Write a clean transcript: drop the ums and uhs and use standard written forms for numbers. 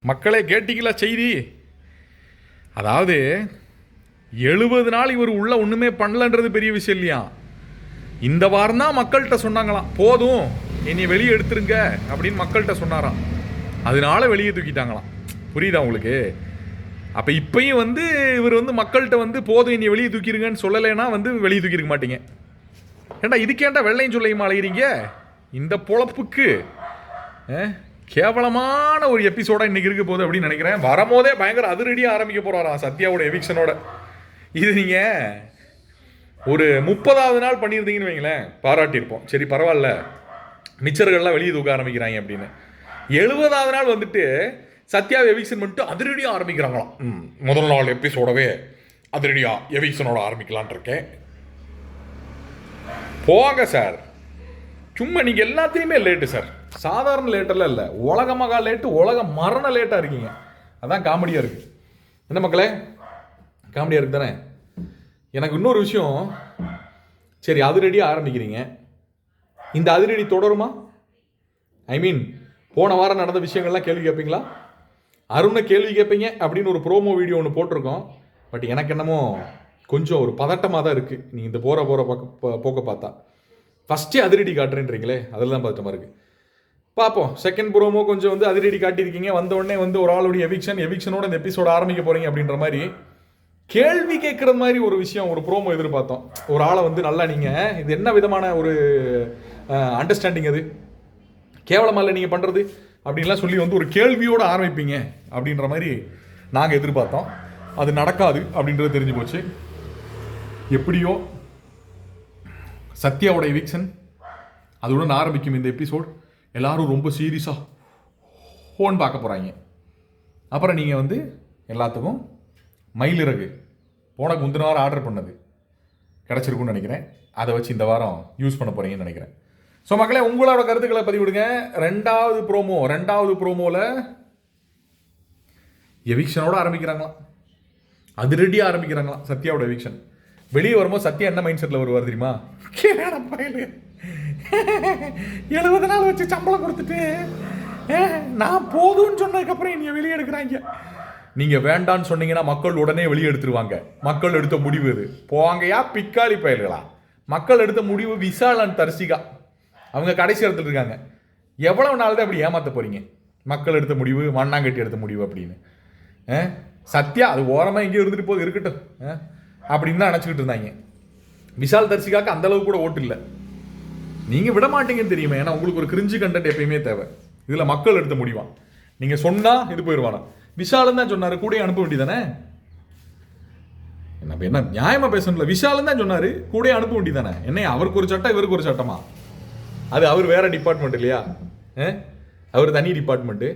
மக்களே கேட்டீங்களா செய்தி? அதாவது 70 நாள் இவர் உள்ள ஒன்றுமே பண்ணலன்றது பெரிய விஷயம் இல்லையா. இந்த வாரம் தான் மக்கள்கிட்ட சொன்னாங்களாம், போதும் என்னை வெளியே எடுத்துருங்க அப்படின்னு மக்கள்கிட்ட சொன்னாராம். அதனால வெளியே தூக்கிட்டாங்களாம். புரியுதா உங்களுக்கு? அப்போ இப்பயும் இவர் மக்கள்கிட்ட போதும் என்னை வெளியே தூக்கிடுங்கன்னு சொல்லலைன்னா வெளியே தூக்கிருக்க மாட்டீங்க. ஏண்டா இதுக்கேண்டா வெள்ளையும் சொல்லையும் அழைகிறீங்க? இந்த பொழப்புக்கு கேவலமான ஒரு எபிசோட இன்னைக்கு இருக்க போகுது அப்படின்னு நினைக்கிறேன். வரும்போதே பயங்கர அதிரடியாக ஆரம்பிக்க போறாராம் சத்யாவோட எவிக்ஷனோட. இது நீங்க ஒரு 30வது நாள் பண்ணியிருந்தீங்கன்னு வைங்களேன், பாராட்டியிருப்போம். சரி பரவாயில்ல, மிச்சர்கள்லாம் வெளியே தூக்க ஆரம்பிக்கிறாங்க அப்படின்னு. 70வது நாள் சத்யா எவிக்ஷன் பண்ணிட்டு அதிரடியாக ஆரம்பிக்கிறாங்களாம். முதல் நாள் எபிசோடவே அதிரடியாக எவிக்ஷனோட ஆரம்பிக்கலான் இருக்கேன். போங்க சார், சும்மா நீங்கள் எல்லாத்தையுமே லேட்டு சார். சாதாரண லேட்டெல்லாம் இல்லை, உலக மகா லேட்டு, உலக மரண லேட்டாக இருக்கீங்க. அதான் காமெடியாக இருக்குது. என்ன மக்களே, காமெடியாக இருக்கு தானே? எனக்கு இன்னொரு விஷயம், சரி அதிரடியாக ஆரம்பிக்கிறீங்க, இந்த அதிரடி தொடருமா? போன வாரம் நடந்த விஷயங்கள்லாம் கேள்வி கேட்பீங்களா? அருணை கேள்வி கேட்பீங்க அப்படின்னு ஒரு ப்ரோமோ வீடியோ ஒன்று போட்டிருக்கோம். பட் எனக்கு என்னமோ கொஞ்சம் ஒரு பதட்டமாக தான் இருக்குது. நீங்கள் இந்த போகிற போக்க பார்த்தா ஃபஸ்ட்டே அதிரடி காட்டுறேன்றீங்களே, அதில் தான் பதட்டமாக இருக்குது. பார்ப்போம். செகண்ட் ப்ரோமோ கொஞ்சம் அதிரடி காட்டியிருக்கீங்க. வந்தோடனே ஒரு ஆளுடைய எவிக்ஷனோட இந்த எபிசோட ஆரம்பிக்க போகிறீங்க அப்படின்ற மாதிரி கேள்வி கேட்குற மாதிரி ஒரு விஷயம், ஒரு ப்ரோமோ எதிர்பார்த்தோம். ஒரு ஆளை நல்லா நீங்கள் இது என்ன விதமான ஒரு அண்டர்ஸ்டாண்டிங், அது கேவலமாக இல்லை நீங்கள் பண்ணுறது அப்படின்லாம் சொல்லி ஒரு கேள்வியோடு ஆரம்பிப்பீங்க அப்படின்ற மாதிரி நாங்கள் எதிர்பார்த்தோம். அது நடக்காது அப்படின்றது தெரிஞ்சு போச்சு. எப்படியோ சத்யாவோட எவிக்ஷன் அதுடன் ஆரம்பிக்கும் இந்த எபிசோட். எல்லாரும் ரொம்ப சீரியஸாக ஃபோன் பார்க்க போகிறாங்க. அப்புறம் நீங்கள் எல்லாத்துக்கும் மயிலிறகு போன முந்தின வாரம் ஆர்டர் பண்ணது கிடச்சிருக்குன்னு நினைக்கிறேன். அதை வச்சு இந்த வாரம் யூஸ் பண்ண போகிறீங்கன்னு நினைக்கிறேன். ஸோ மக்களே, உங்களோட கருத்துக்களை பதிவிடுங்க. ரெண்டாவது ப்ரோமோவில் எவிக்ஷனோட ஆரம்பிக்கிறாங்களாம், அதிரடியாக ஆரம்பிக்கிறாங்களாம் சத்யாவோட எவிக்ஷன். வெளியே வரும்போது சத்யா என்ன மைண்ட் செட்டில் வருவார் தெரியுமா? 70 நாள் வச்சு சம்பளம் கொடுத்துட்டு நான் போதும்னு சொன்னதுக்கப்புறம் என்னை வெளியே எடுக்கிறாங்க. நீங்கள் வேண்டான்னு சொன்னீங்கன்னா மக்கள் உடனே வெளியே எடுத்துருவாங்க. மக்கள் எடுத்த முடிவு இது. போவாங்கயா பிக்காளி பயல்களா. மக்கள் எடுத்த முடிவு விஷால் அண்ட் தர்சிகா, அவங்க கடைசி இடத்துல இருக்காங்க. எவ்வளவு நாள் தான் அப்படி ஏமாற்ற போறீங்க? மக்கள் எடுத்த முடிவு, மண்ணாங்கட்டி எடுத்த முடிவு அப்படின்னு. சத்யா அது ஓரமாக எங்கேயும் இருந்துட்டு போது, இருக்கட்டும் அப்படின்னு தான் நினச்சிக்கிட்டு இருந்தாங்க. விஷால் தர்சிகாவுக்கு அந்த அளவுக்கு கூட ஓட்டு இல்லை. நீங்கள் விட மாட்டீங்கன்னு தெரியுமா? ஏன்னா உங்களுக்கு ஒரு கிரிஞ்சு கண்டென்ட் எப்பயுமே தேவை. இதில் மக்கள் எடுத்த முடிவான். நீங்கள் சொன்னால் இது போயிடுவானா? விஷாலும் தான் சொன்னார், கூட அனுப்ப வேண்டியதானே? என்ன நியாயமாக பேசணும்ல? விஷாலும் தான் சொன்னார், கூட அனுப்ப வேண்டியதானே? என்ன அவருக்கு ஒரு சட்டம் இவருக்கு ஒரு சட்டமா? அது அவர் வேற டிபார்ட்மெண்ட் இல்லையா? அவர் தனி டிபார்ட்மெண்ட்டு.